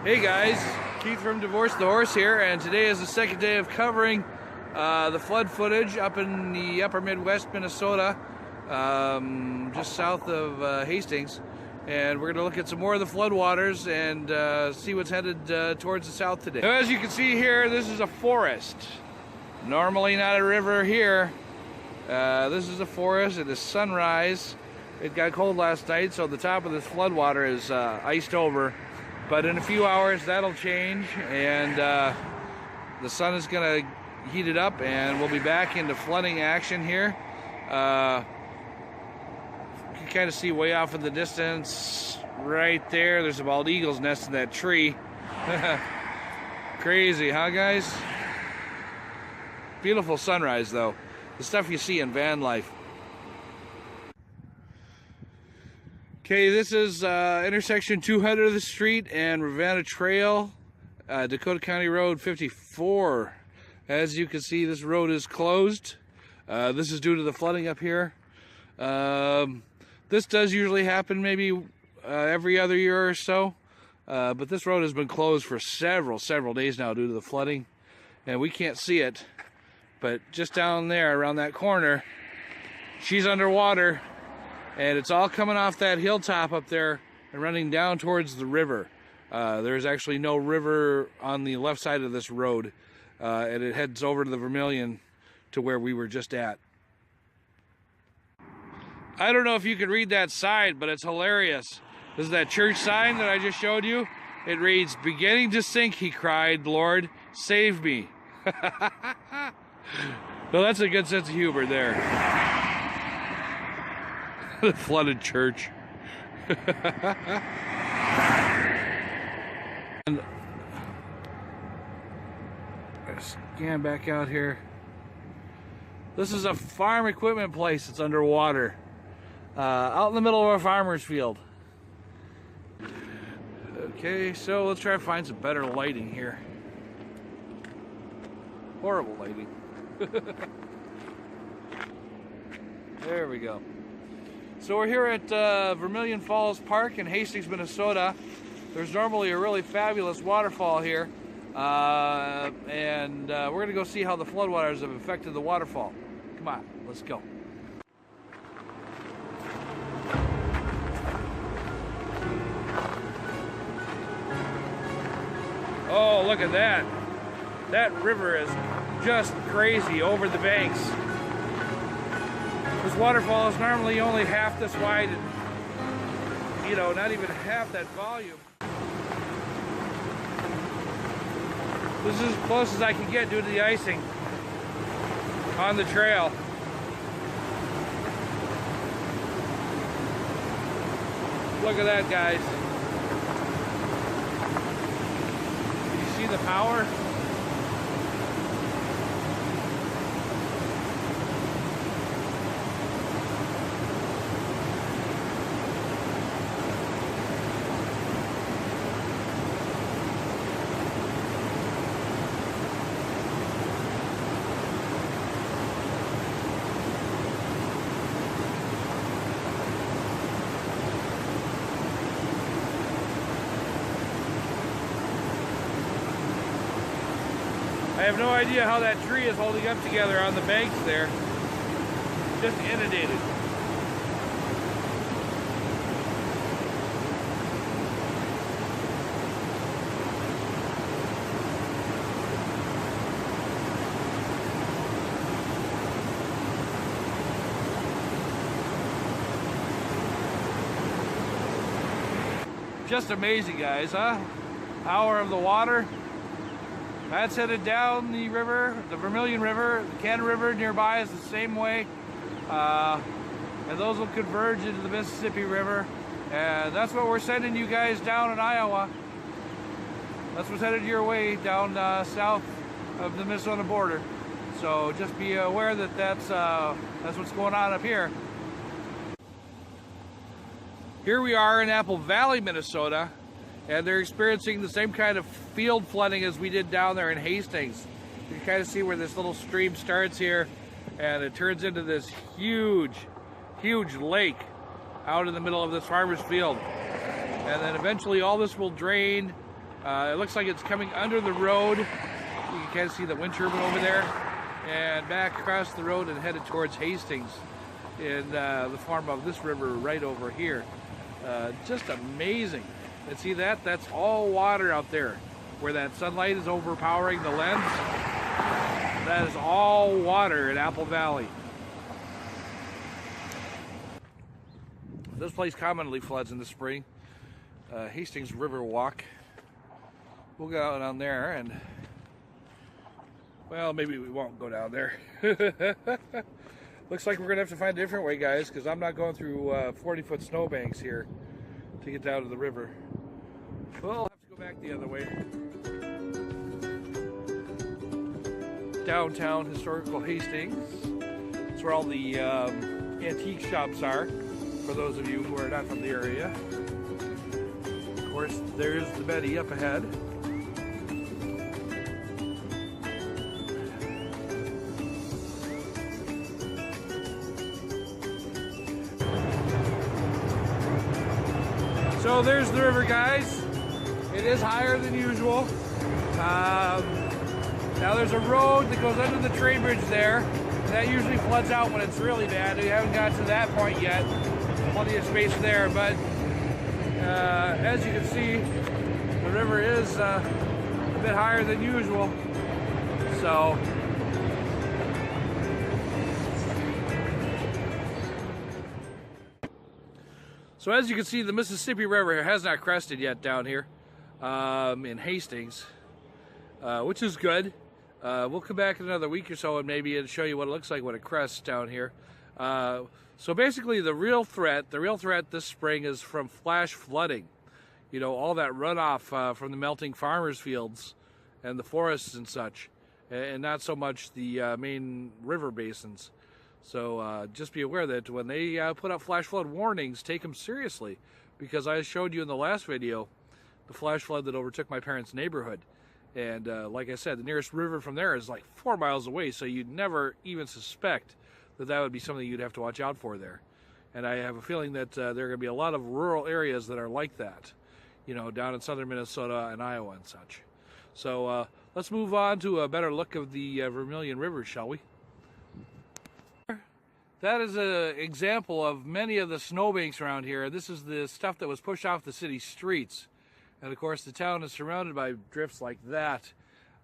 Hey guys, Keith from Divorce the Horse here, and today is the second day of covering the flood footage up in the upper Midwest Minnesota, just south of Hastings. And we're going to look at some more of the floodwaters and see what's headed towards the south today. Now, as you can see here, this is a forest. Normally not a river here. This is a forest. It is sunrise. It got cold last night, so the top of this floodwater is iced over. But in a few hours, that'll change, and the sun is going to heat it up, and we'll be back into flooding action here. You can kind of see way off in the distance, right there. There's a bald eagle's nest in that tree. Crazy, huh, guys? Beautiful sunrise, though. The stuff you see in van life. Okay, this is intersection 200 of the street and Ravenna Trail, Dakota County Road 54. As you can see, this road is closed. This is due to the flooding up here. This does usually happen maybe every other year or so, but this road has been closed for several days now due to the flooding, and we can't see it. But just down there around that corner, she's underwater. And it's all coming off that hilltop up there and running down towards the river. There's actually no river on the left side of this road. And it heads over to the Vermilion to where we were just at. I don't know if you can read that sign, but it's hilarious. This is that church sign that I just showed you. It reads, "Beginning to sink, he cried, Lord, save me." Well, that's a good sense of humor there. The flooded church. And scan back out here. This is a farm equipment place. It's underwater, out in the middle of a farmer's field. Okay, so let's try to find some better lighting here. Horrible lighting. There we go. So we're here at Vermilion Falls Park in Hastings, Minnesota. There's normally a really fabulous waterfall here. And we're going to go see how the floodwaters have affected the waterfall. Come on, let's go. Oh, look at that. That river is just crazy over the banks. This waterfall is normally only half this wide and, you know, not even half that volume. This is as close as I can get due to the icing on the trail. Look at that, guys. You see the power? I have no idea how that tree is holding up together on the banks there. Just inundated. Just amazing, guys, huh? Power of the water. That's headed down the river, the Vermilion River. The Canada River nearby is the same way. And those will converge into the Mississippi River. And that's what we're sending you guys down in Iowa. That's what's headed your way down south of the Minnesota border. So just be aware that that's what's going on up here. Here we are in Apple Valley, Minnesota. And they're experiencing the same kind of field flooding as we did down there in Hastings. You can kind of see where this little stream starts here, and it turns into this huge lake out in the middle of this farmer's field. And then eventually all this will drain It looks like it's coming under the road. You can kind of see the wind turbine over there, and back across the road and headed towards Hastings in the form of this river right over here. Just amazing. And see that? That's all water out there. Where that sunlight is overpowering the lens, that is all water in Apple Valley. This place commonly floods in the spring. Hastings River Walk. We'll go out down there and, well, maybe we won't go down there. Looks like we're gonna have to find a different way, guys, because I'm not going through 40-foot snowbanks here to get down to the river. Well, I'll have to go back the other way. Downtown historical Hastings. That's where all the antique shops are, for those of you who are not from the area. Of course, there's the Betty up ahead. So there's the river, guys. It is higher than usual. Now there's a road that goes under the train bridge there. That usually floods out when it's really bad. We haven't got to that point yet. Plenty of space there, but as you can see, the river is a bit higher than usual. So as you can see, the Mississippi River has not crested yet down here in Hastings, which is good. We'll come back in another week or so and maybe show you what it looks like when it crests down here. So basically the real threat this spring is from flash flooding. You know, all that runoff from the melting farmers' fields and the forests and such, and not so much the main river basins. So just be aware that when they put out flash flood warnings, take them seriously, because I showed you in the last video the flash flood that overtook my parents' neighborhood. And like I said, the nearest river from there is like 4 miles away, so you'd never even suspect that that would be something you'd have to watch out for there. And I have a feeling that there are going to be a lot of rural areas that are like that, you know, down in southern Minnesota and Iowa and such. So let's move on to a better look of the Vermilion Rivers, shall we? That is an example of many of the snowbanks around here. This is the stuff that was pushed off the city streets. And of course the town is surrounded by drifts like that.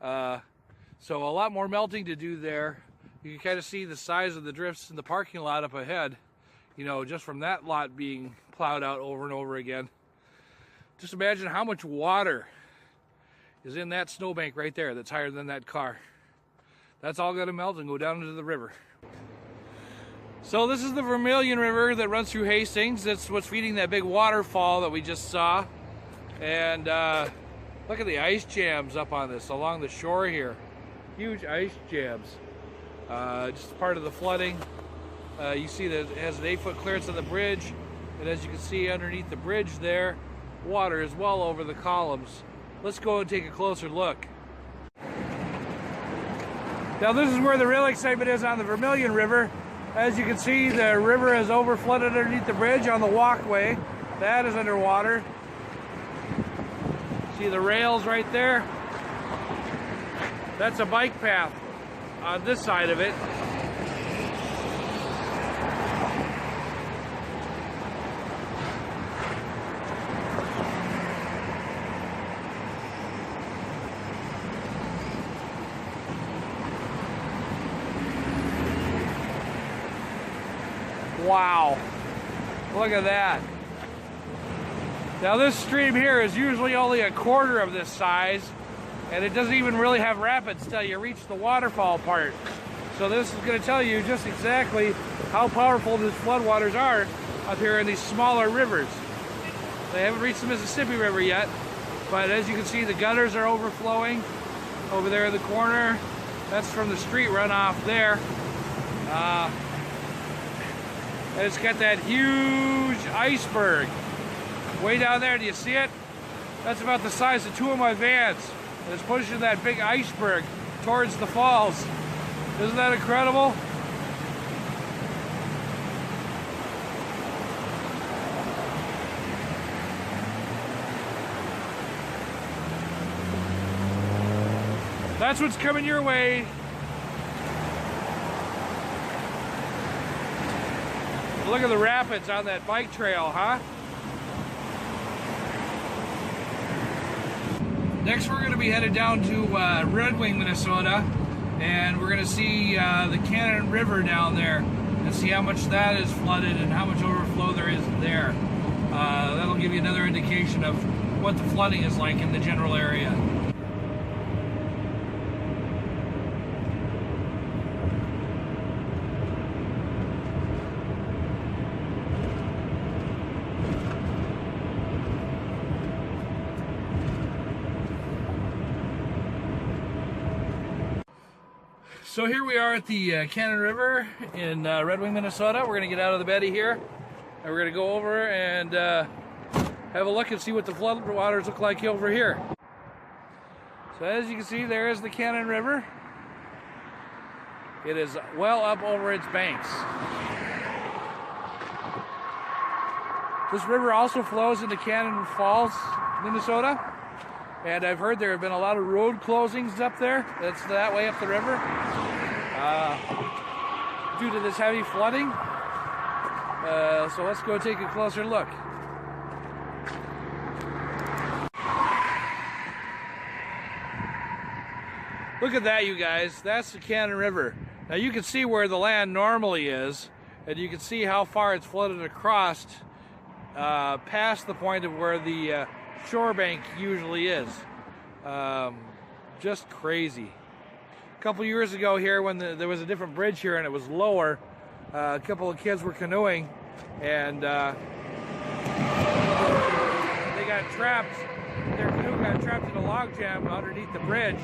So a lot more melting to do there. You can kind of see the size of the drifts in the parking lot up ahead, you know, just from that lot being plowed out over and over again. Just imagine how much water is in that snowbank right there that's higher than that car. That's all going to melt and go down into the river. So this is the Vermilion River that runs through Hastings. That's what's feeding that big waterfall that we just saw. And look at the ice jams up on this along the shore here. Huge ice jams. Just part of the flooding. You see that it has an 8-foot clearance on the bridge. And as you can see underneath the bridge there, water is well over the columns. Let's go and take a closer look. Now this is where the real excitement is on the Vermilion River. As you can see, the river has overflooded underneath the bridge on the walkway. That is underwater. See the rails right there? That's a bike path on this side of it. Wow, look at that. Now this stream here is usually only a quarter of this size, and it doesn't even really have rapids till you reach the waterfall part. So this is going to tell you just exactly how powerful these floodwaters are up here in these smaller rivers. They haven't reached the Mississippi River yet, but as you can see, the gutters are overflowing over there in the corner. That's from the street runoff there. And it's got that huge iceberg way down there. Do you see it? That's about the size of 2 of my vans. And it's pushing that big iceberg towards the falls. Isn't that incredible? That's what's coming your way. Look at the rapids on that bike trail, huh? Next we're going to be headed down to Red Wing, Minnesota, and we're going to see the Cannon River down there and see how much that is flooded and how much overflow there is there. That'll give you another indication of what the flooding is like in the general area. So here we are at the Cannon River in Red Wing, Minnesota. We're going to get out of the beddy here, and we're going to go over and have a look and see what the flood waters look like over here. So as you can see, there is the Cannon River. It is well up over its banks. This river also flows into Cannon Falls, Minnesota. And I've heard there have been a lot of road closings up there. That's that way up the river. Due to this heavy flooding. So let's go take a closer look. Look at that, you guys. That's the Cannon River. Now you can see where the land normally is, and you can see how far it's flooded across past the point of where the shore bank usually is. Just crazy. A couple years ago here, when there was a different bridge here and it was lower, a couple of kids were canoeing and they got trapped. Their canoe got trapped in a log jam underneath the bridge,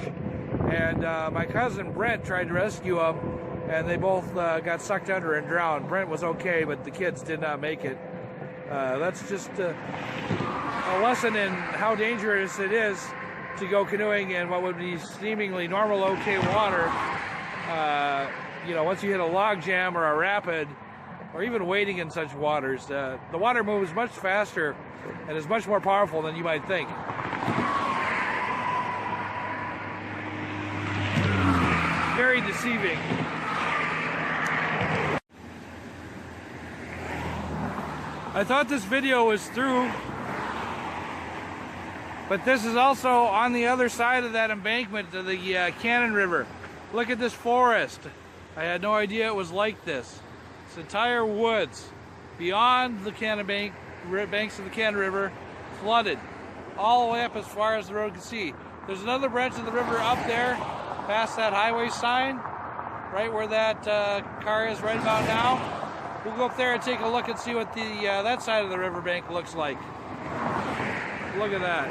and my cousin Brent tried to rescue them, and they both got sucked under and drowned. Brent was okay, but the kids did not make it. That's just a lesson in how dangerous it is to go canoeing in what would be seemingly normal, okay water. You know, once you hit a log jam or a rapid, or even wading in such waters, the water moves much faster and is much more powerful than you might think. Very deceiving. I thought this video was through, but this is also on the other side of that embankment of the Cannon River. Look at this forest. I had no idea it was like this. This entire woods beyond the banks of the Cannon River flooded all the way up as far as the road can see. There's another branch of the river up there past that highway sign, right where that car is right about now. We'll go up there and take a look and see what the that side of the riverbank looks like. Look at that.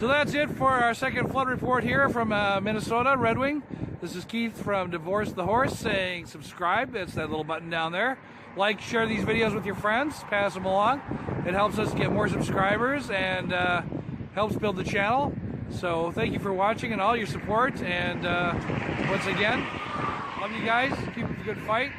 So that's it for our second flood report here from Minnesota, Red Wing. This is Keith from Divorce the Horse saying subscribe. That's that little button down there. Like, share these videos with your friends. Pass them along. It helps us get more subscribers and helps build the channel. So thank you for watching and all your support. And once again, love you guys. Keep up the good fight.